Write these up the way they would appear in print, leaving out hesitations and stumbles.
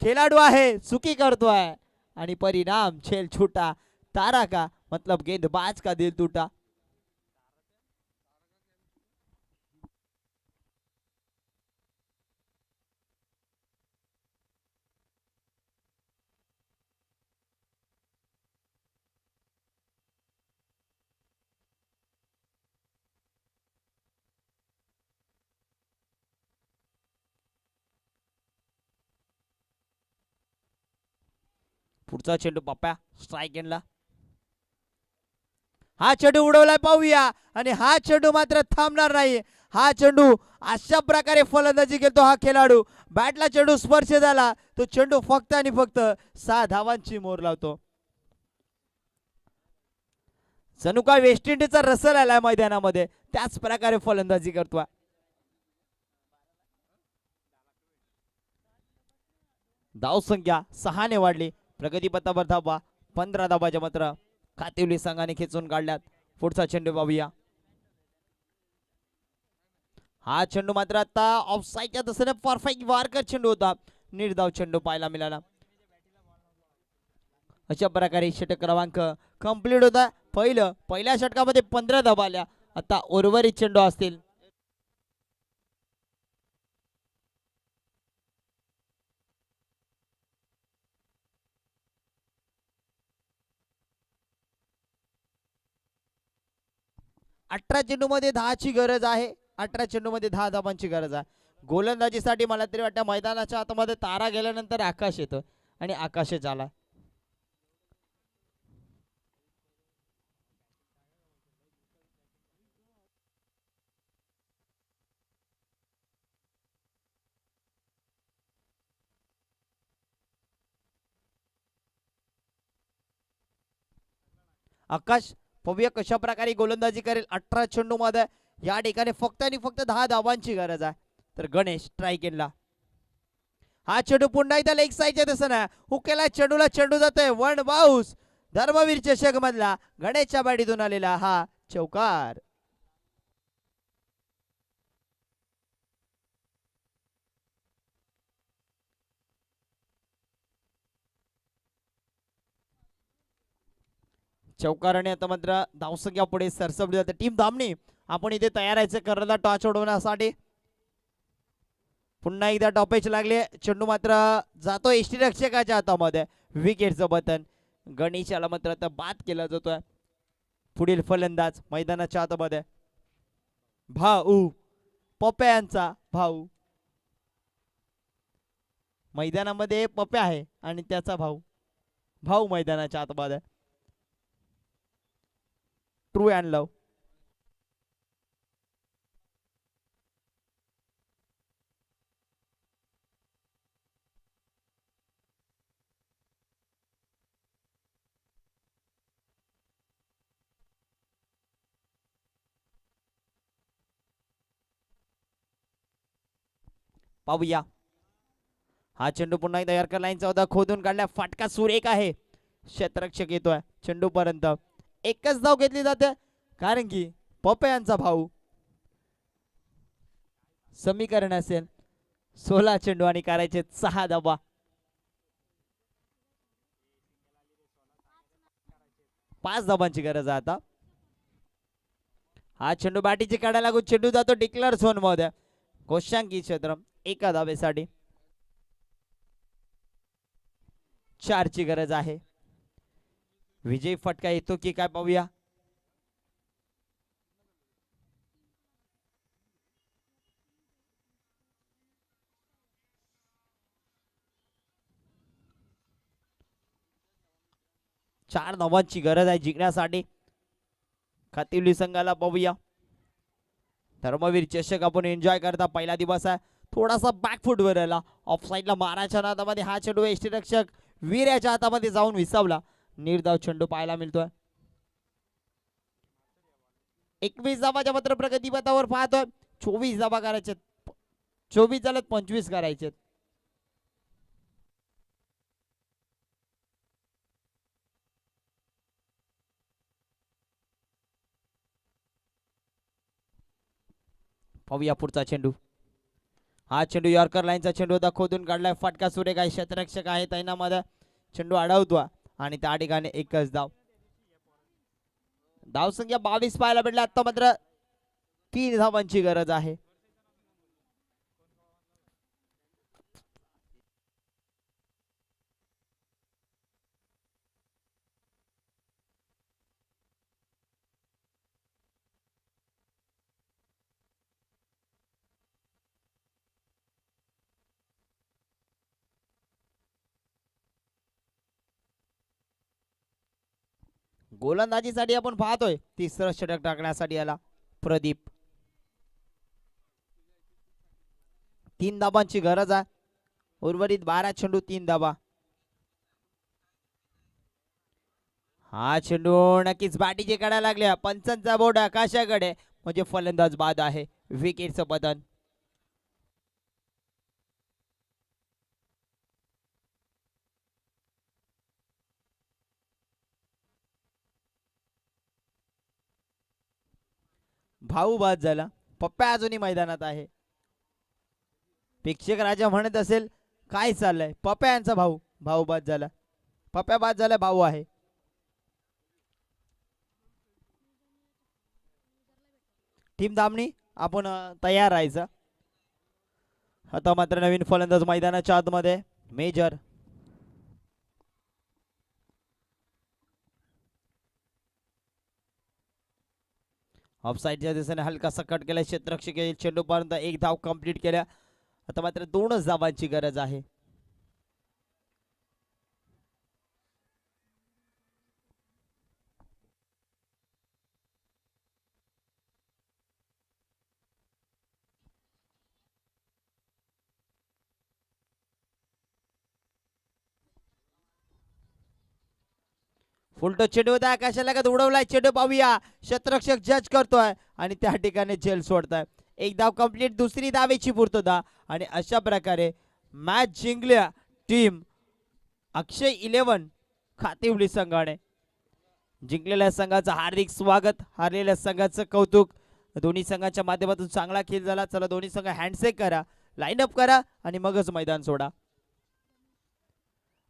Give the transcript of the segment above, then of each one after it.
खेळाडू आहे चुकी करतोय आणि परिणाम खेल छूटा तारा का मतलब गेंदबाज का दिल टूटा. पुढचा चेंडू पप्प्या स्ट्राइक एंडला. हा चेंडू उडवलाय पाहूया आणि हा चेंडू मात्र थांबणार नाही. हा चेंडू अशा प्रकारे फलंदाजी खेळतो हा खेळाडू. बॅटला चेंडू स्पर्श झाला तो चेंडू फक्त आणि फक्त 6 धावांची मोर लावतो. जणू काय वेस्ट इंडिजचा रसल आलाय मैदानामध्ये त्याच प्रकारे फलंदाजी करतोय. धावसंख्या 6ने वाढली. प्रगतीपथावर धावा 15 धावाच्या मात्र कातिवली संघाने खेचून काढल्यात. पुढचा चेंडू पाहूया. हा चेंडू मात्र आता ऑफसाईडच्या दिशेने परफेक्ट वारकर चेंडू होता. निर्धाव चेंडू पाहायला मिळाला. अशा प्रकारे षटक क्रमांक कंप्लीट होता. पहिल्या षटकामध्ये 15 धावा आल्या. आता उर्वरित चेंडू असतील. अठरा चेंडू मध्ये 10ची गरज आहे. 18 चेंडू मध्ये 10 धावांची गरज आहे. गोलंदाजीसाठी मला तरी वाटतं मैदानाच्या आतमध्ये तारा गेल्यानंतर आकाश येतो आणि आकाशच आला. आकाश पाहूया कशा प्रकारे गोलंदाजी करेल. 18 चेंडू मध्ये या ठिकाणी फक्त आणि फक्त 10 धावांची गरज आहे. तर गणेश स्ट्राइक एंडला. हा चेंडू पुन्हा एकदा लेग साईडच्या दिसना हुकेला चेंडूला चेंडू जातोय वन बाउस. धर्मवीर चषक मधला गणेशच्या बॅटीतून आलेला हा चौकार. चौकाराने आता मात्र धावसंख्या पुढे सरसवली जाते. टीम धामणी आपण इथे तयार आहे करला टॉच उडवण्यासाठी. पुन्हा एकदा टॉपेच लागले. चेंडू मात्र जातो यष्टीरक्षकाच्या हातामध्ये. विकेटचं बटन गणेश याला मात्र आता बाद केला जातोय. पुढील फलंदाज मैदानाच्या हातामध्ये भाऊ पप्या यांचा भाऊ. मैदानामध्ये पप्या आहे आणि त्याचा भाऊ. भाऊ मैदानाच्या आतमध्ये. ट्रू अँड लव. पाहूया. हा चेंडू पुन्हा एकदा यर्कर लाईनचा होता खोदून काढल्या. फाटका सूर एक आहे. क्षेत्ररक्षक येतोय चेंडू पर्यंत. एकच धाव घेतली जाते कारण की पप्पे यांचा भाऊ. समीकरण असेल 16 चेंडू आणि करायचे 6 धावा. पाच धावांची गरज आहे आता. हा चेंडू बॅटीची काढायला लागून चेंडू जातो डिक्लेअर झोन मध्ये. गोशांकी क्षेत्र एका धावेसाठी 4ची गरज आहे. विजय फटका येतो की काय पाहूया. चार धावांची गरज आहे जिंकण्यासाठी खातिवली संघाला. पाहूया. धर्मवीर चषक आपण एन्जॉय करता. पहिला दिवस आहे. थोडासा बॅकफुट वर आला. ऑफ साईडला माराच्या नादामध्ये हा चेंडू यष्टीरक्षक वीर याच्या हातामध्ये जाऊन विसावला. निर्धाव चेंडू पाहायला मिळतोय. 21 धावाच्या मात्र प्रगतीपथावर पाहतोय. 24 धावा करायचे. 24 झाल्यात 25 करायचे. पाहूया पुढचा चेंडू. हा चेंडू यॉर्कर लाईनचा चेंडू होता, खोदून काढलाय, फटका सुरेख आहे, क्षेत्ररक्षक आहे तैनामध्ये, चेंडू अडवतो आणि त्या ठिकाणी एकच धाव. धावसंख्या 22 पाहायला भेटला. आता मात्र 3 धावांची गरज आहे. गोलंदाजीसाठी आपण पाहतोय तिसरं षटक टाकण्यासाठी आला प्रदीप. 3 धाबांची गरज आहे. उर्वरित 12 चेंडू 3 धाबा. हा चेंडू नक्कीच बॅटीचे काढायला लागल्या. पंचांचा बोर्ड आकाशाकडे म्हणजे फलंदाज बाद आहे. विकेटचं पतन. भाऊ बाद झाला. पप्प्या अजूनही मैदानात आहे. प्रेक्षक राजा म्हणत असेल काय चाललंय, पप्प्या यांचा भाऊ भाऊ बाद झाला. पप्प्या बाद झाला, भाऊ आहे. टीम धामणी आपण तयार राहायचं. आता मात्र नवीन फलंदाज मैदानाच्या आतमध्ये मेजर. ऑफसाईडच्या दिशेने हलकासा कट केला. क्षेत्ररक्षक चेंडू पर्यंत एक धाव कंप्लीट केल्या. आता मात्र 2च धावांची गरज आहे. फुलटो चेंडू होता, आकाशाला का उडवलाय चेंडू, पाहूया. क्षेत्ररक्षक जज करतोय आणि त्या ठिकाणी झेल सोडताय. एक धाव कंप्लीट, दुसरी धावेची पूर्तता आणि अशा प्रकारे मॅच जिंकल्या टीम अक्षय 11 खातिवली संघाने. जिंकलेल्या संघाचं हार्दिक स्वागत, हारलेल्या संघाचं कौतुक. दोन्ही संघाच्या माध्यमातून चांगला खेळ झाला. चला दोन्ही संघ हँडशेक करा, लाईनअप करा आणि मगच मैदान सोडा.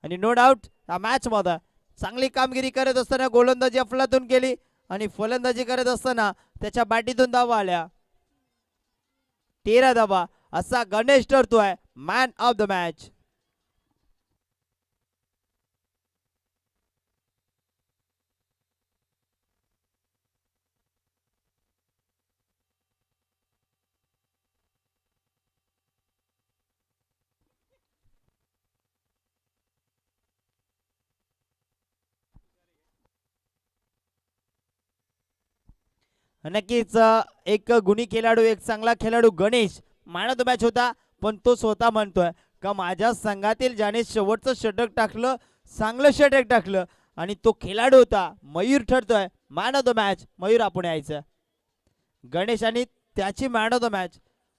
आणि नो डाऊट या मॅच मध्ये चांगली कामगिरी करत असताना गोलंदाजी अफलातून केली आणि फलंदाजी करत असताना त्याच्या बॅटीतून धावा आल्या. 13 धावा असा गणेश ठरतोय मॅन ऑफ द मॅच. नक्कीच एक गुणी खेळाडू, एक चांगला खेळाडू Ganesh man of the match होता. पण तो स्वतः म्हणतोय का माझ्या संघातील ज्याने शेवटचं षटक टाकलं, चांगलं षटक टाकलं आणि तो खेळाडू होता मयूर ठरतोय man of the match. Mayur आपण यायचं. गणेश आणि त्याची man of the match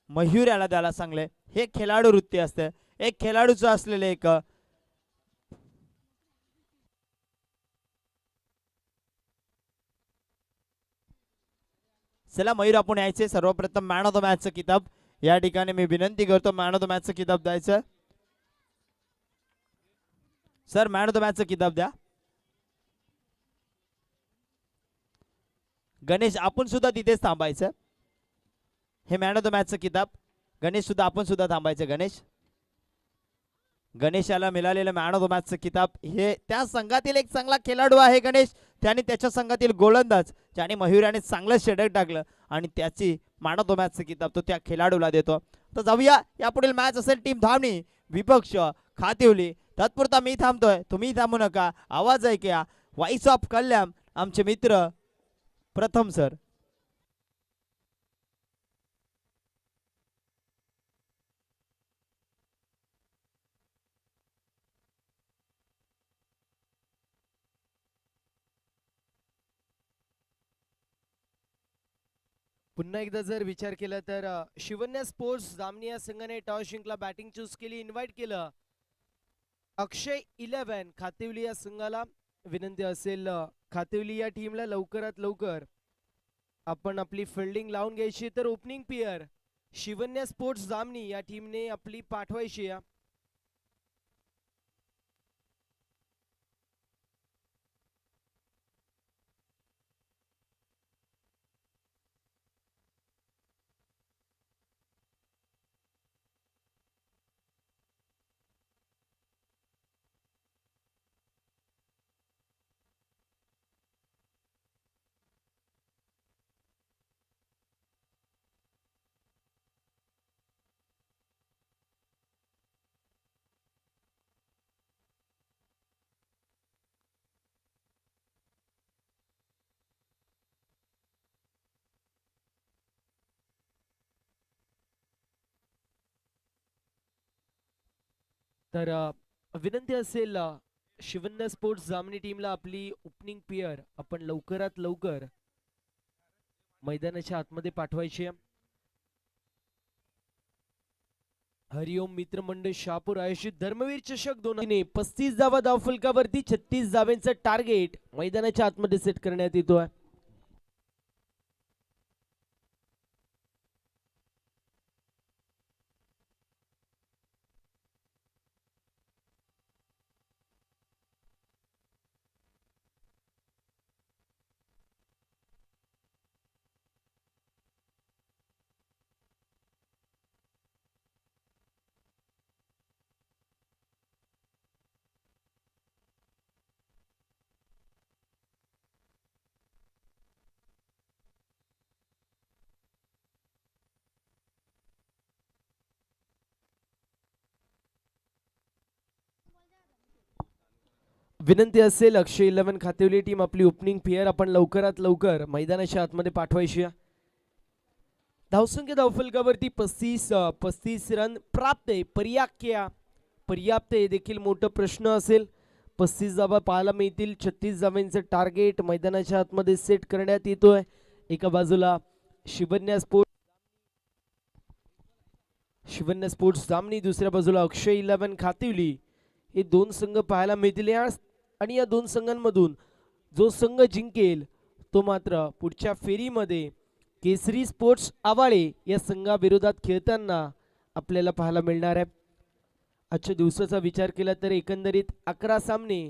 Mayur याला द्यायला सांगले. हे खेळाडू वृत्ती असते, एक खेळाडूचं असलेले एक. चला मयूर आपण यायचे. सर्वप्रथम मॅन ऑफ द मॅचचं किताब या ठिकाणी मी विनंती करतो, मॅन ऑफ द मॅचचं किताब द्यायचं. सर मॅन ऑफ द मॅचचं किताब द्या. गणेश आपण सुद्धा तिथेच थांबायचं. हे मॅन ऑफ द मॅचचं किताब. गणेश सुद्धा आपण सुद्धा थांबायचं. गणेशाला मिळालेलं मॅन ऑफ द मॅचचं किताब हे त्या संघातील एक चांगला खेळाडू आहे गणेश. त्याने त्याच्या संघातील गोलंदाज ज्याने मयूर याने चांगलं षटक टाकलं आणि त्याची मॅन ऑफ द मॅचचं किताब तो त्या खेळाडूला देतो. तर जाऊया, यापुढील मॅच असेल टीम धामणी विपक्ष खातिवली. तत्पुरता मी थांबतोय, तुम्ही थांबू नका. आवाज ऐकूया व्हॉइस ऑफ कल्याण आमचे मित्र प्रथम सर. पुन्हा एकदा जर विचार केला तर शिवन्या स्पोर्ट्स जामनी या संघाने टॉस जिंकला, बॅटिंग चूज केली, इन्व्हाइट केलं अक्षय 11 खातिवली या संघाला. विनंती असेल खातिवली या टीमला लवकरात लवकर आपण आपली फिल्डिंग लावून घ्यायची. तर ओपनिंग पेयर शिवन्या स्पोर्ट्स जामनी या टीमने आपली पाठवायची आहे. तर विनंती असेल शिवन्या स्पोर्ट्स जामनी टीमला आपली ओपनिंग पेअर आपण लवकरात लवकर मैदानाच्या आतमध्ये पाठवायची आहे. हरिओम मित्रमंडळ शहापूर आयोजित धर्मवीर चषक 35 धावा धावफलकावरती 36 धाव्यांचं टार्गेट मैदानाच्या आतमध्ये सेट करण्यात येतोय. विनंती असेल अक्षय 11 खातेवली टीम आपली ओपनिंग पेअर आपण लवकरात लवकर मैदानाच्या आतमध्ये पाठवायची आहे. धावसंख्या धावफलकावरती 35 रन प्राप्त आहे. पर्याप्त आहे देखील मोठा प्रश्न असेल. 35 धावा पाहायला मिळतील. 36 धावांचं टार्गेट मैदानाच्या आतमध्ये सेट करण्यात येतोय. एका बाजूला शिवन्या स्पोर्ट्स जामनी, दुसऱ्या बाजूला अक्षय 11 खातिवली. हे दोन संघ पाहायला मिळतील आणि या दोन संघांमधून जो संघ जिंकेल तो मात्र पुढच्या फेरीमध्ये केसरी स्पोर्ट्स आवाळे या संघाविरोधात खेळताना आपल्याला पाहायला मिळणार आहे. आजच्या दिवसाचा विचार केला तर एकंदरीत 11 सामने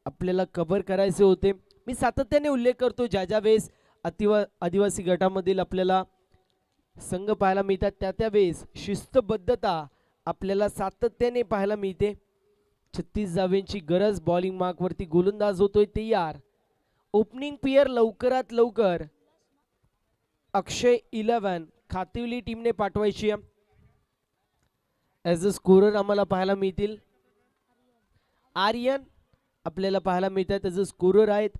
आपल्याला कव्हर करायचे होते. मी सातत्याने उल्लेख करतो ज्या वेळेस आदिवासी गटामधील आपल्याला संघ पाहायला मिळतात त्या वेळेस शिस्तबद्धता आपल्याला सातत्याने पाहायला मिळते. 36 धाव्यांची गरज. बॉलिंग मार्क वरती गोलंदाज होतोय तयार. ओपनिंग पेअर लवकरात लवकर अक्षय 11 खातिवली टीमने पाठवायची आहे. ॲज अ स्कोरर आम्हाला पाहायला मिळतील आर्यन आपल्याला पाहायला मिळतात ॲज अ स्कोरर आहेत.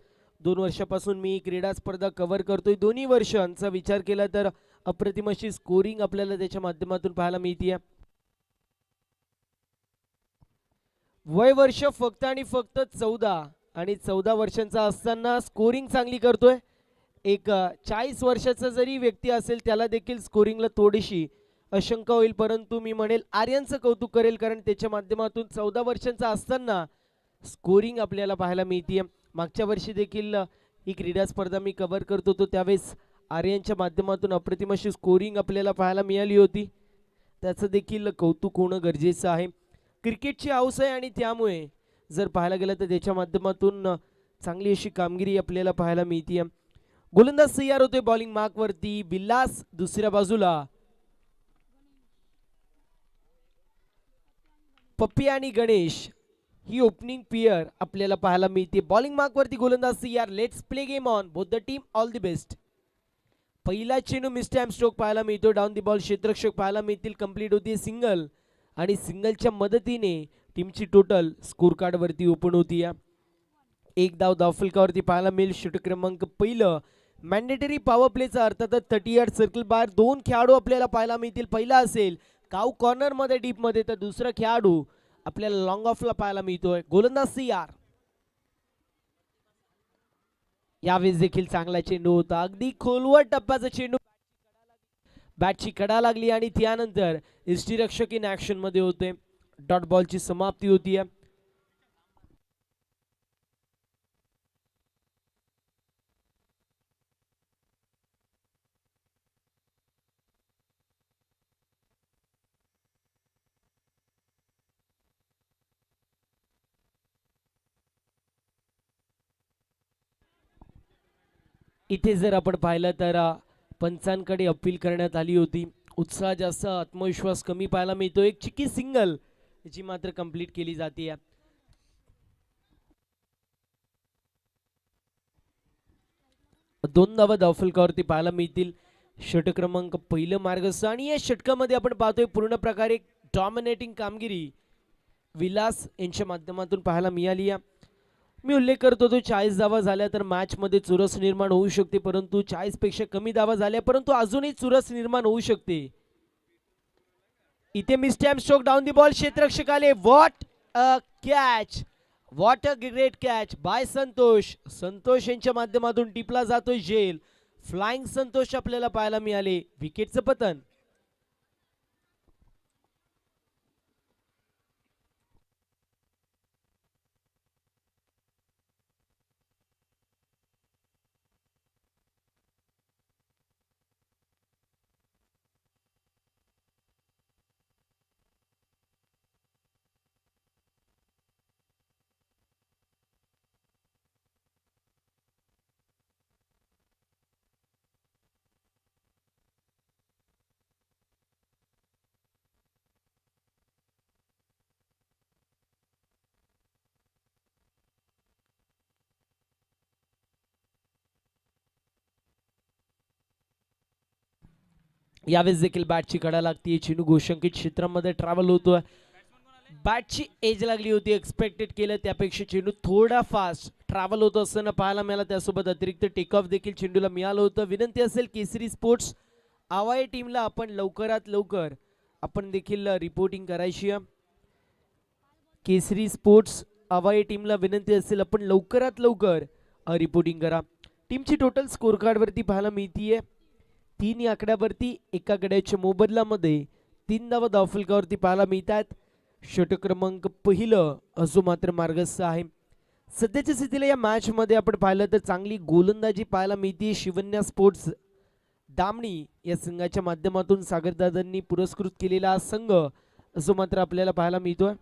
2 वर्षापासून मी क्रीडा स्पर्धा कव्हर करतोय. दोन्ही वर्षांचा विचार केला तर अप्रतिम अशी स्कोरिंग आपल्याला त्याच्या माध्यमातून पाहायला मिळते. वय वर्ष फक्त आणि फक्त 14 आणि 14 वर्षांचा असताना स्कोरिंग चांगली करतोय. एक 40 वर्षाचा जरी व्यक्ती असेल त्याला देखील स्कोरिंगला थोडीशी अशंका होईल, परंतु मी म्हणेल आर्यनचं कौतुक करेल कारण त्याच्या माध्यमातून 14 वर्षांचा असताना स्कोरिंग आपल्याला पाहायला मिळते. मागच्या वर्षी देखील ही क्रीडा स्पर्धा मी कव्हर करत होतो त्यावेळेस आर्यनच्या माध्यमातून अप्रतिम अशी स्कोरिंग आपल्याला पाहायला मिळाली होती. त्याचं देखील कौतुक होणं गरजेचं आहे. क्रिकेटची हौस आहे आणि त्यामुळे जर पाहायला गेलं तर त्याच्या माध्यमातून चांगली अशी कामगिरी आपल्याला पाहायला मिळते. गोलंदाज तयार होते बॉलिंग मार्क वरती बिल्लास, दुसऱ्या बाजूला पप्पी आणि गणेश ही ओपनिंग पेअर आपल्याला पाहायला मिळते. बॉलिंग मार्क वरती गोलंदाज तयार. Let's play game on both the team. All the best. पहिला चेंडू मिस टाइम स्ट्रोक पाहायला मिळतो. डाऊन दी बॉल क्षेत्ररक्षक पाहायला मिळतील. कंप्लीट होती सिंगल आणि सिंगलच्या मदतीने टीमची टोटल स्कोर कार्ड वरती ओपन होती. एक धाव धावफलकावरती पाहायला मिळेल. षटक क्रमांक पहिलं मॅन्डेटरी पॉवर प्लेचा अर्थातच 38 सर्कल बाहेर 2 खेळाडू आपल्याला पाहायला मिळतील. पहिला असेल काऊ कॉर्नर मध्ये डीप मध्ये तर दुसरा खेळाडू आपल्याला लॉंग ऑफला पाहायला मिळतोय. गोलंदाज तयार. यावेळेस देखील चांगला चेंडू होता. अगदी खोलवर टप्प्याचा चेंडू बॅटची कडा लागली आणि त्यानंतर यष्टीरक्षक इन ऍक्शन मध्ये होते. डॉट बॉलची समाप्ती होती. इथे जर आपण पाहिलं तर पंचांकडे अपील करण्यात आली होती. उत्साह जास्त, आत्मविश्वास कमी पाहायला मिळतो. एक चिकी सिंगल जी मात्र कंप्लीट केली जाते. 2 धावा धावफलकावरती पाहायला मिळतील. षटक क्रमांक पहिलं मार्गस्थ आणि या षटकामध्ये आपण पाहतोय पूर्ण प्रकारे डॉमिनेटिंग कामगिरी विलास यांच्या माध्यमातून पाहायला मिळाली. मी उल्लेख करत होतो 40 धावा झाल्या तर मॅच मध्ये चुरस निर्माण होऊ शकते, परंतु 40 पेक्षा कमी धावा झाल्या परंतु अजूनही चुरस निर्माण होऊ शकते. इथे mistime stroke down the ball, क्षेत्ररक्षक आले. What a catch, what a great catch by Santosh. Santosh यांच्या माध्यमातून टिपला जातोय झेल. फ्लाइंग संतोष आपल्याला पाहायला मिळाले. विकेटचं पतन. यावेळेस देखील बॅटची कडा लागते. चेंडू घोषंकित क्षेत्रामध्ये ट्रॅव्हल होतोय. बॅटची एज लागली होती, एक्सपेक्टेड केलं त्यापेक्षा चेंडू थोडा फास्ट ट्रॅव्हल होत असताना पाहायला मिळाला. त्यासोबत अतिरिक्त टेक ऑफ देखील चेंडूला मिळालं होतं. विनंती असेल केसरी स्पोर्ट्स आवाय टीमला आपण लवकरात लवकर आपण देखील रिपोर्टिंग करायची. केसरी स्पोर्ट्स आवाय टीमला विनंती असेल आपण लवकरात लवकर रिपोर्टिंग करा. टीमची टोटल स्कोर कार्ड वरती पाहायला मिळतीये 3 या आकड्यावरती एका गड्याच्या मोबदल्यामध्ये 3 धावा धावफलकावरती पाहायला मिळतात. षटक क्रमांक पहिलं असो मात्र मार्गस्थ आहे. सध्याच्या स्थितीला या मॅच मध्ये आपण पाहिलं तर चांगली गोलंदाजी पाहायला मिळते. शिवन्या स्पोर्ट्स दामणी या संघाच्या माध्यमातून सागरदादांनी पुरस्कृत केलेला संघ असो मात्र आपल्याला पाहायला मिळतोय.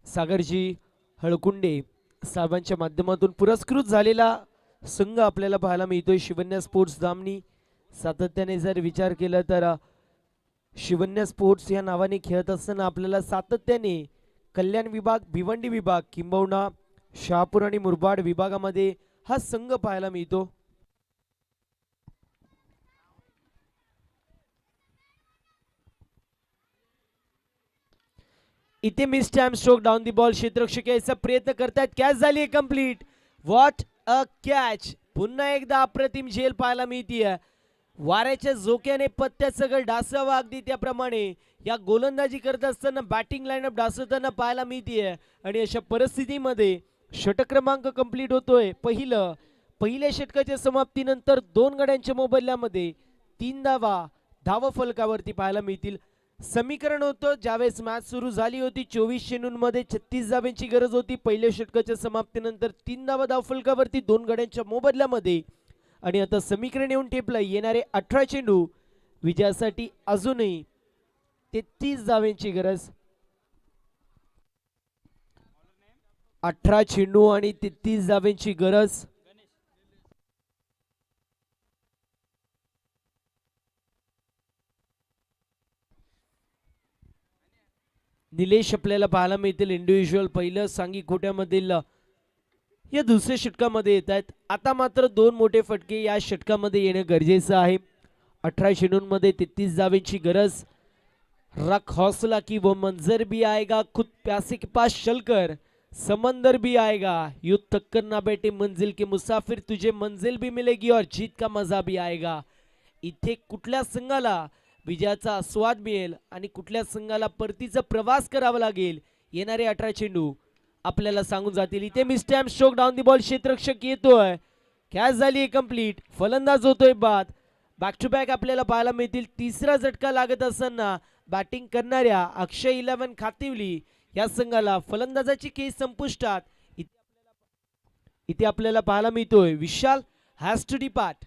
सागरजी हळकुंडे साहेबांच्या माध्यमातून पुरस्कृत झालेला संघ आपल्याला पाहायला मिळतोय. शिवन्या स्पोर्ट्स दामणी सातत्याने जर विचार केला तर शिवन्या स्पोर्ट्स या नावाने खेळत असताना आपल्याला सातत्याने कल्याण विभाग, भिवंडी विभाग किंबहुना शहापूर आणि मुरबाड विभागामध्ये हा संघ पाहायला मिळतो. इथे mistime stroke down the ball, क्षेत्ररक्षक यायचा प्रयत्न करतात. कॅच झाली कंप्लीट. What a catch. पुन्हा एकदा अप्रतिम झेल पाहायला मिळतीये. वाऱ्याच्या झोक्याने पत्त्यात सगळं डासावं अगदी त्याप्रमाणे या गोलंदाजी करत असताना बॅटिंग लाईनअप डासवताना पाहायला मिळतीये. आणि अशा परिस्थितीमध्ये षटक क्रमांक कंप्लीट होतोय. पहिल्या षटकाच्या समाप्तीनंतर 2 गड्यांच्या मोबदल्यामध्ये 3 धावा धाव फलकावरती पाहायला मिळतील. समीकरण होतं ज्यावेळेस मॅच सुरू झाली होती 24 चेंडूंमध्ये 36 धावांची गरज होती. पहिल्या षटकाच्या समाप्तीनंतर 3 धावा धावफलकावरती 2 गड्यांच्या मोबदल्यामध्ये. आणि आता समीकरण येऊन ठेपलं. येणारे 18 चेंडू विजयासाठी अजूनही 33 धावांची गरज. 18 चेंडू आणि 33 धावांची गरज. निलेश आपल्याला पाहायला मिळतील. इंडिव्हिज्युअल पहिलं सांगी खोट्यामधील या दुसऱ्या षटकामध्ये येत आहेत. आता मात्र 2 मोठे फटके या षटकामध्ये येणं गरजेचं आहे. 18 चेंडूंमध्ये 33 धावांची गरज. रख हौसला की वो मंजर भी आएगा, खुद प्यासे के पास चलकर समंदर भी आएगा, यूं थक कर ना बैठे मंजिल के मुसाफिर, तुझे मंजिल भी मिलेगी और जीत का मजा भी आएगा. इथे कुठल्या संघाला विजयाचा आस्वाद मिळेल आणि कुठल्या संघाला परतीचा प्रवास करावा लागेल येणारे 18 चेंडू आपल्याला सांगून जातील. इथे mistime stroke down the ball, क्षेत्ररक्षक येतोय. कॅच झाली कंप्लीट. फलंदाज होतोय बाद. बॅक टू बॅक आपल्याला पाहायला मिळतील. तिसरा झटका लागत असताना बॅटिंग करणाऱ्या अक्षय 11 खातिवली या संघाला फलंदाजाची खेळी संपुष्टात. इथे आपल्याला पाहायला मिळतोय विशाल हॅज टू डिपार्ट.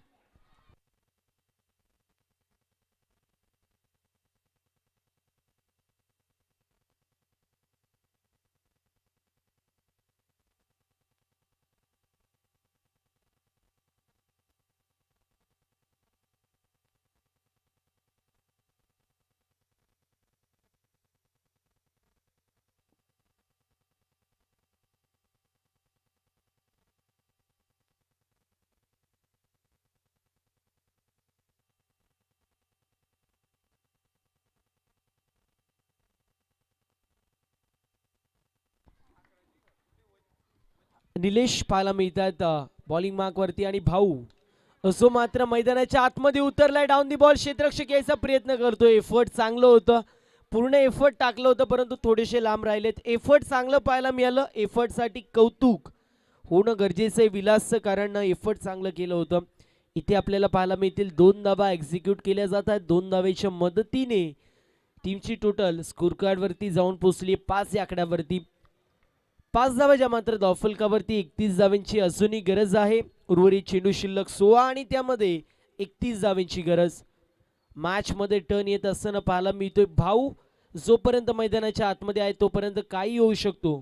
निलेश पाहायला मिळतात बॉलिंग मार्क वरती आणि भाऊ असो मात्र मैदानाच्या आतमध्ये उतरलाय. डाऊन दी बॉल क्षेत्ररक्षक यायचा प्रयत्न करतोय. एफर्ट चांगलं होतं, पूर्ण एफर्ट टाकलं होतं, परंतु थोडेसे लांब राहिलेत. एफर्ट चांगलं पाहायला मिळालं. एफर्टसाठी कौतुक होणं गरजेचं आहे विलासचं, कारण एफर्ट चांगलं केलं होतं. इथे आपल्याला पाहायला मिळतील 2 धावा एक्झिक्यूट केल्या जात आहेत. 2 धावेच्या मदतीने टीमची टोटल स्कोर कार्ड वरती जाऊन पोहोचली 5 या आकड्यावरती. 5 धावाच्या मात्र धावफलकावरती 31 धावांची अजूनही गरज आहे. उर्वरित चेंडू शिल्लक 16 आणि त्यामध्ये 31 धावांची गरज. मॅच मध्ये टर्न येत असताना पाहायला मिळतोय भाऊ जोपर्यंत मैदानाच्या आतमध्ये आहे तोपर्यंत काही होऊ शकतो.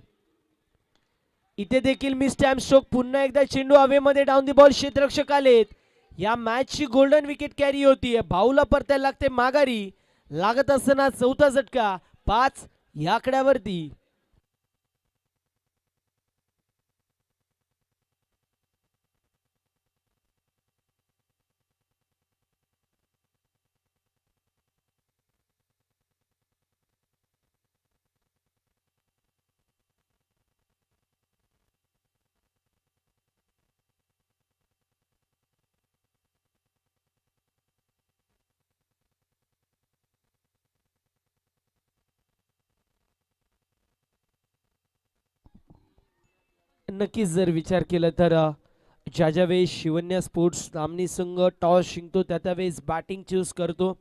इथे देखील मिस टाइम स्ट्रोक. पुन्हा एकदा चेंडू हवेमध्ये. डाऊन दी बॉल क्षेत्ररक्षक आलेत. या मॅचची गोल्डन विकेट कॅरी होतीये. भाऊला परतायला लागते माघारी. लागत असताना चौथा झटका 5 या आकड्यावरती. नक्कीच जर विचार केला तर ज्या वेळेस शिवन्या स्पोर्ट्स नामनी संघ टॉस जिंकतो त्या वेळेस बॅटिंग चूज करतो.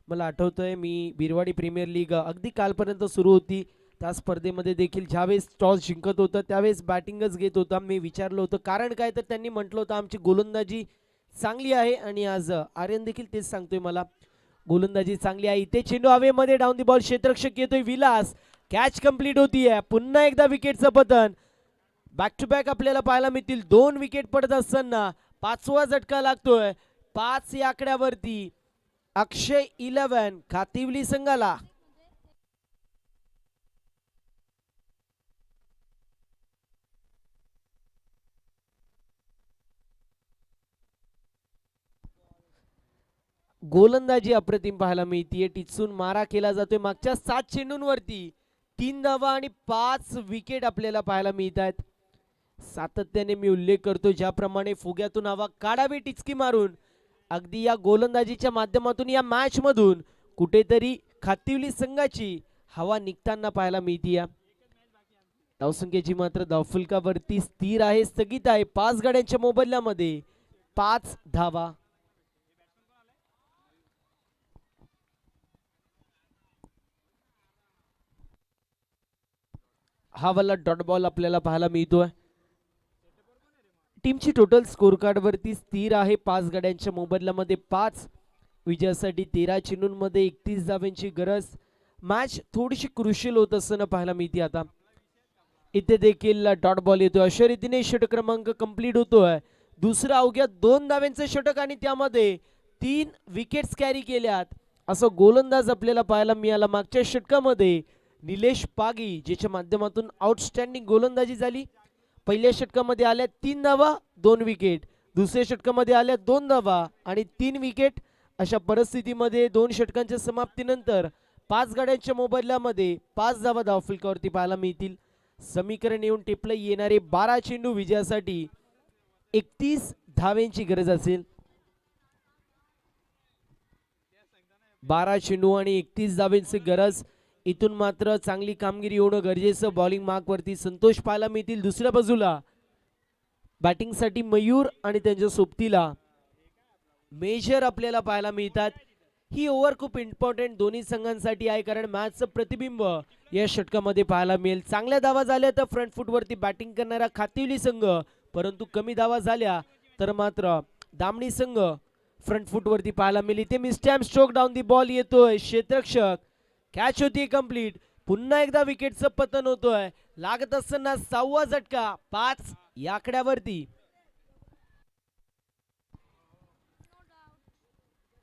मला आठवतंय मी बिरवाडी प्रीमियर लीग अगदी कालपर्यंत सुरू होती त्या स्पर्धेमध्ये देखील ज्यावेळेस टॉस जिंकत होतं त्यावेळेस बॅटिंगच घेत होता. मी विचारलं होतं कारण काय, तर त्यांनी म्हटलं होतं आमची गोलंदाजी चांगली आहे. आणि आज आर्यन देखील तेच सांगतोय मला, गोलंदाजी चांगली आहे. इथे चेंडू हवेमध्ये. डाऊन दी बॉल क्षेत्ररक्षक येतोय विलास. कॅच कंप्लीट होतीये. पुन्हा एकदा विकेटचं पतन. बॅक टू बॅक आपल्याला पाहायला मिळतील 2 विकेट पडत असताना 5वा झटका लागतोय 5 या आकड्यावरती. अक्षय 11 खातिवली संघाला. गोलंदाजी अप्रतिम पाहायला मिळतीये. टिचून मारा केला जातोय. मागच्या 7 चेंडूंवरती 3 धावा आणि 5 विकेट आपल्याला पाहायला मिळत आहेत. सातत्याने मी उल्लेख करतो ज्याप्रमाणे फुग्यातून हवा काढावी टिचकी मारून, अगदी या गोलंदाजीच्या माध्यमातून या मॅच मधून कुठेतरी खातिवली संघाची हवा निघताना पाहायला मिळते. धावसंख्येची मात्र धावफलकावरती स्थिर आहे, स्थगित आहे. 5 गड्यांच्या मोबदल्यामध्ये 5 धावा. हा वाला डॉट बॉल आपल्याला पाहायला मिळतोय. टीमची टोटल स्कोर कार्ड वरती स्थिर आहे. 5 गड्यांच्या मोबदल्यामध्ये 5. विजयासाठी 13 चेंडूंमध्ये 31 धावांची गरज. मॅच थोडीशी क्रुशियल होत असताना पाहायला मिळते. आता इथे देखील डॉट बॉल येतोय. अशा रीतीने षटक क्रमांक कंप्लीट होतोय. दुसरा अवघ्या 2 धावांचं षटक आणि त्यामध्ये 3 विकेट्स कॅरी केल्यात. असं गोलंदाज आपल्याला पाहायला मिळाला मागच्या षटकामध्ये निलेश पागी, ज्याच्या माध्यमातून आउटस्टँडिंग गोलंदाजी झाली. पहिल्या षटकामध्ये आल्या 3 धावा 2 विकेट. दुसऱ्या षटकामध्ये आल्या 2 धावा आणि 3 विकेट. अशा परिस्थितीमध्ये 2 षटकांच्या समाप्तीनंतर 5 गड्यांच्या मोबदल्यामध्ये 5 धावा धावफलकावरती पाहायला मिळतील. समीकरण येऊन टिपलं येणारे 12 चेंडू विजयासाठी 31 धावांची गरज असेल. 12 चेंडू आणि 31 धावांची गरज. इथून मात्र चांगली कामगिरी होणं गरजेचं. बॉलिंग मार्क वरती संतोष पाहायला मिळतील. दुसऱ्या बाजूला बॅटिंग साठी मयूर आणि त्यांच्या सोबतीला मेजर आपल्याला पाहायला मिळतात. ही ओव्हर खूप इम्पॉर्टंट दोन्ही संघांसाठी आहे, कारण मॅचचं प्रतिबिंब या षटकामध्ये पाहायला मिळेल. चांगल्या धावा झाल्या तर फ्रंट फूट वरती बॅटिंग करणारा खातिवली संघ, परंतु कमी धावा झाल्या तर मात्र दामणी संघ फ्रंट फूट वरती पाहायला मिळेल. इथे mistime stroke. Down the ball येतोय क्षेत्ररक्षक. कॅच होती कंप्लीट. पुन्हा एकदा विकेटचं पतन होतोय. लागत असताना 6वा झटका 5 या आकड्यावरती.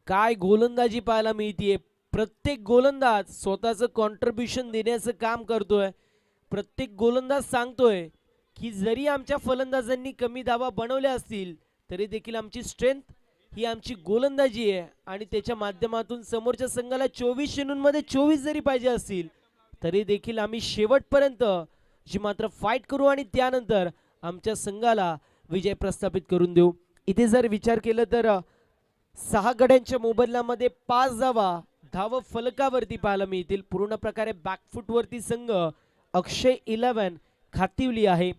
काय गोलंदाजी पाहायला मिळतीये. प्रत्येक गोलंदाज स्वतःचं कॉन्ट्रीब्युशन देण्याचं काम करतोय. प्रत्येक गोलंदाज सांगतोय की जरी आमच्या फलंदाजांनी कमी धावा बनवल्या असतील तरी देखील आमची स्ट्रेंथ ही आमची गोलंदाजी आहे आणि त्याच्या माध्यमातून समोरच्या संघाला 24 चेंडूंमध्ये 24 जरी पाहिजे असतील तरी देखील आम्ही शेवटपर्यंत जी मात्र फाईट करू आणि त्यानंतर आमच्या संघाला विजय प्रस्थापित करून देऊ. इथे जर विचार केला तर 6 गड्यांच्या मोबदल्यामध्ये 5 धाव फलकावरती पाहायला मिळतील. पूर्ण प्रकारे बॅकफुट वरती संघ अक्षय 11 खातिवली आहे.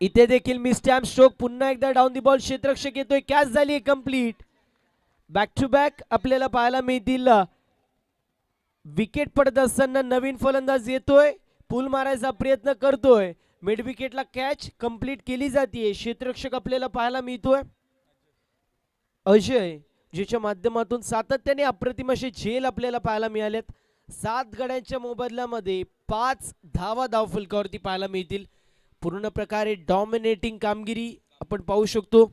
इथे देखील मिस्टॅम स्ट्रोक, पुन्हा एकदा डाऊन दी बॉल, क्षेत्ररक्षक येतोय, कॅच झाली कंप्लीट. बॅक टू बॅक आपल्याला पाहायला मिळतील. विकेट पडत असताना नवीन फलंदाज येतोय, पूल मारायचा प्रयत्न करतोय, मिड विकेटला कॅच कंप्लीट केली जाते. क्षेत्ररक्षक आपल्याला पाहायला मिळतोय अजय, ज्याच्या माध्यमातून सातत्याने अप्रतिम असे झेल आपल्याला पाहायला मिळालेत. 7 गड्यांच्या मोबदल्यामध्ये 5 धाव फलकावरती पाहायला मिळतील. पूर्ण प्रकारे डॉमिनेटिंग कामगिरी आपण पाहू शकतो.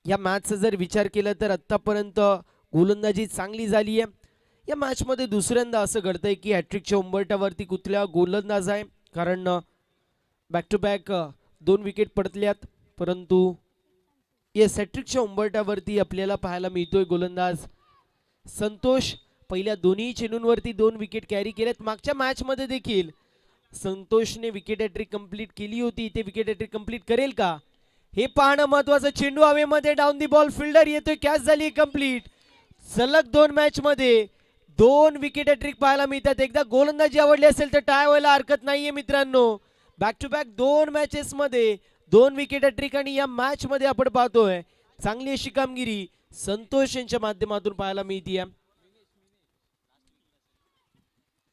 या मॅचचा जर विचार केला तर आतापर्यंत गोलंदाजी चांगली झाली आहे. या मॅच मध्ये दुसऱ्यांदा असं घडतंय की हॅट्रिकच्या उंबरठ्यावरती कुठल्या गोलंदाज आहे, कारण बॅक टू बॅक 2 विकेट पडतल्यात, परंतु येस हॅट्रिकच्या उंबरठ्यावरती आपल्याला पाहायला मिळतोय गोलंदाज संतोष. पहिल्या दोन्ही चेंडूंवरती 2 विकेट कॅरी केलेत. मागच्या मॅच मध्ये देखील संतोषने विकेट हॅट्रिक कंप्लीट केली होती. इथे विकेट हॅट्रिक कंप्लीट करेल का हे पाहणं महत्वाचं. चेंडू हवेमध्ये, डाऊन दी बॉल, फिल्डर येतोय, कॅच झाली कंप्लीट. सलग 2 मॅच मध्ये 2 विकेट हॅट्रिक पाहायला मिळतात. एकदा गोलंदाजी आवडली असेल तर टाय व्हायला हरकत नाहीये मित्रांनो. बॅक टू बॅक 2 मॅचेस मध्ये 2 विकेट हॅट्रिक आणि या मॅच मध्ये आपण पाहतोय चांगली अशी कामगिरी संतोष यांच्या माध्यमातून पाहायला मिळते.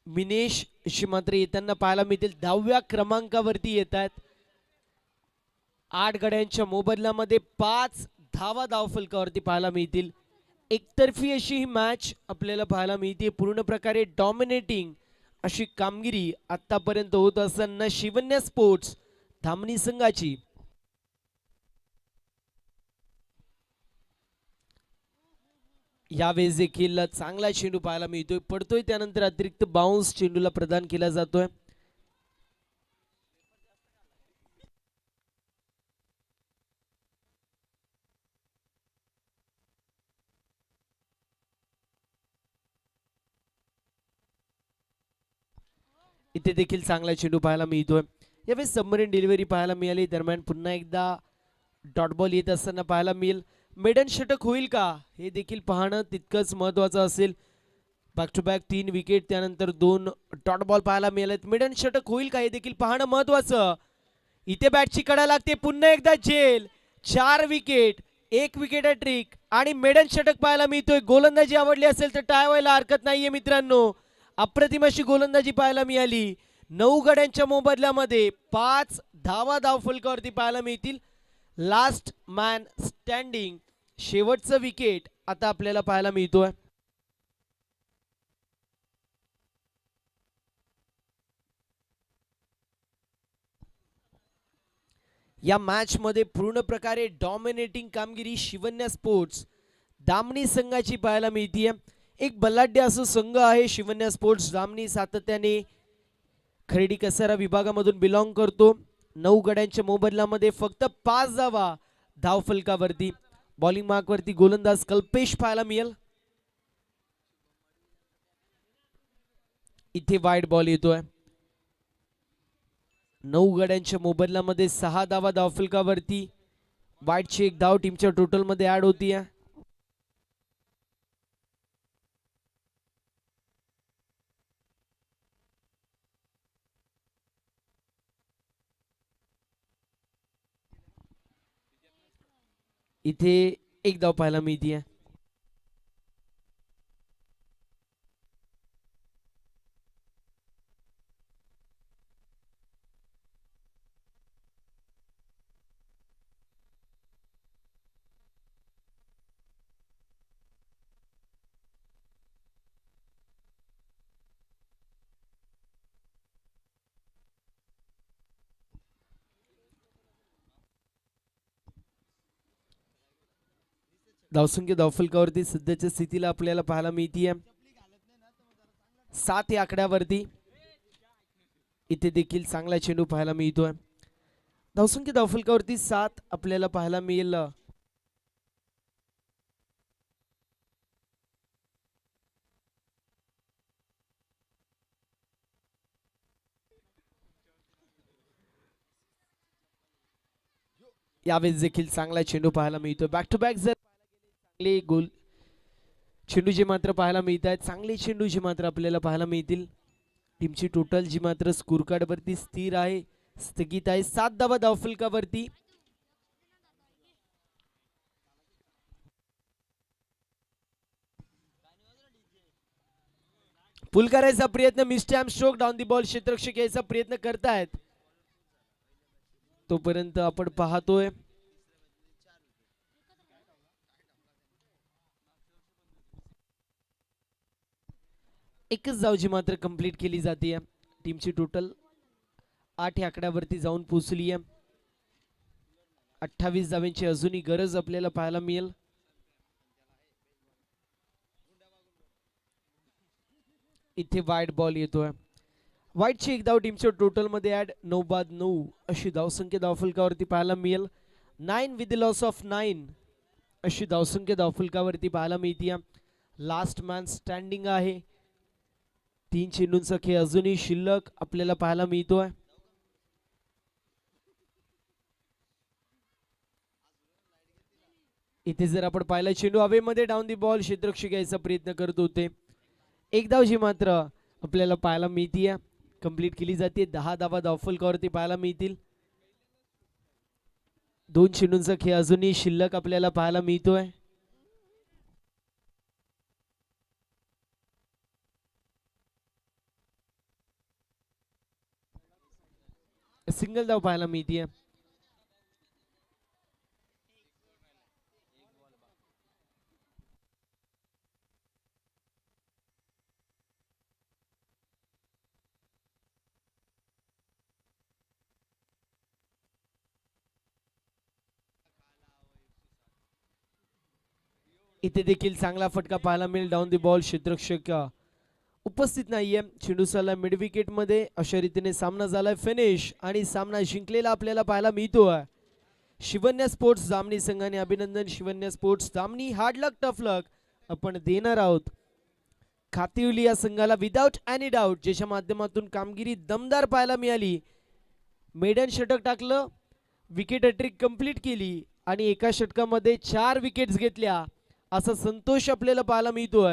मिनेश शी मात्र येताना पाहायला मिळतील. 10व्या क्रमांकावरती येत आहेत. 8 गड्यांच्या मोबदल्यामध्ये 5 धाव फलकावरती पाहायला मिळतील. एकतर्फी अशी ही मॅच आपल्याला पाहायला मिळते. पूर्ण प्रकारे डॉमिनेटिंग अशी कामगिरी आतापर्यंत होत असताना शिवन्या स्पोर्ट्स धामणी संघाची यावेळेस देखील चांगला चेंडू पाहायला मिळतोय, पडतोय, त्यानंतर अतिरिक्त बाउन्स चेंडूला प्रदान केला जातोय. इथे देखील चांगला चेंडू पाहायला मिळतोय. यावेळेस सबमरीन डिलिव्हरी पाहायला मिळाली. दरम्यान पुन्हा एकदा डॉट बॉल येत असताना पाहायला मिळेल. मेडन षटक होईल का हे देखील पाहणं तितकंच महत्वाचं असेल. बॅक टू बॅक 3 विकेट, त्यानंतर 2 डॉट बॉल पाहायला मिळालेत. मेडन षटक होईल का हे देखील पाहणं महत्वाचं. इथे बॅटची कडा लागते, पुन्हा एकदा झेल, 4 विकेट, 1 विकेट हॅट्रिक आणि मेडन षटक पाहायला मिळतोय. गोलंदाजी आवडली असेल तर टाय व्हायला हरकत नाहीये मित्रांनो. अप्रतिम अशी गोलंदाजी पाहायला मिळाली. 9 गड्यांच्या मोबदल्यामध्ये 5 धाव फलकावरती पाहायला मिळतील. लास्ट मॅन स्टँडिंग, शेवटचं विकेट आता आपल्याला पाहायला मिळतोय. या मॅच मध्ये पूर्ण प्रकारे डॉमिनेटिंग कामगिरी शिवन्या स्पोर्ट्स दामणी संघाची पाहायला मिळतीये. एक बलाढ्य असं संघ आहे शिवन्या स्पोर्ट्स दामणी. सातत्याने खरेडी कसारा विभागामधून बिलॉंग करतो. 9 गड्यांच्या मोबदल्यामध्ये फक्त 5 धाव फलकावरती. बॉलिंग मार्क वरती गोलंदाज कल्पेश पाहायला मिळेल. इथे वाईड बॉल येतोय. 9 गड्यांच्या मोबदल्यामध्ये 6 धाव फलकावरती. वाईडची 1 धाव टीमच्या टोटल मध्ये ऍड होतीये. इथे 1 धाव पाहायला मिळतीये. धावसंख्या धावफलकावरती सध्याच्या स्थितीला आपल्याला पाहायला मिळतीये 7 या आकड्यावरती. इथे देखील चांगला चेंडू पाहायला मिळतोय. धावसंख्या धावफलकावरती 7 आपल्याला पाहायला मिळेल. यावेळेस देखील चांगला चेंडू पाहायला मिळतो. बॅक टू बॅक जर चांगले गोल चेंडू जे मात्र पाहायला मिळत आहेत, चांगले चेंडू जे मात्र आपल्याला पाहायला मिळतील. टीमची टोटल जी मात्र स्कोर कार्ड वरती स्थिर आहे, स्थगित आहे 7 धावा धावफलकावरती. पुल करायचा प्रयत्न, मिस्टॅम स्ट्रोक डाऊन दी बॉल, क्षेत्ररक्षक यायचा प्रयत्न करतायत. तोपर्यंत आपण पाहतोय एकच धाव जी मात्र कंप्लीट केली जाते. टीमची टोटल 8 या आकड्यावरती जाऊन पोहोचली आहे. 28 धावांची अजूनही गरज आपल्याला पाहायला मिळेल. इथे वाईड बॉल येतोय. वाईडची एक धाव टीमच्या टोटल मध्ये ऍड. 9 बाद 9 अशी धावसंख्या धावफलकावरती पाहायला मिळेल. 9 विथ द लॉस ऑफ 9 अशी धावसंख्या धावफलकावरती पाहायला मिळते. लास्ट मॅन स्टँडिंग आहे. 3 चेंडूंचा खेळ अजूनही शिल्लक आपल्याला पाहायला मिळतोय. इथे जर आपण पाहिलं चेंडू हवेमध्ये डाऊन दी बॉल, क्षेत्ररक्षक यायचा प्रयत्न करत होते. एक धाव जी मात्र आपल्याला पाहायला मिळतीये, कंप्लीट केली जाते. 10 धावा धावफलकावरती पाहायला मिळतील. 2 चेंडूंचा खेळ अजूनही शिल्लक आपल्याला पाहायला मिळतोय. सिंगल धाव पाहायला मिळतीये. इथे देखील चांगला फटका पाहायला मिळेल. डाऊन दी बॉल, क्षेत्ररक्षक उपस्थित नाहीये. चेंडूसाला मिड विकेट मध्ये. अशा रीतीने सामना झालाय फिनिश आणि सामना जिंकलेला आपल्याला पाहायला मिळतोय. शिवन्या स्पोर्ट्स जामनी संघाने अभिनंदन. शिवन्या स्पोर्ट्स जामनी हार्ड लक टफ लक आपण देणार आहोत खातिवली या संघाला विदाउट एनी डाऊट, ज्याच्या माध्यमातून कामगिरी दमदार पाहायला मिळाली. मेडन षटक टाकलं, विकेट हॅट्रिक कंप्लीट केली आणि एका षटकामध्ये 4 विकेट्स घेतल्या. असा संतोष आपल्याला पाहायला मिळतोय.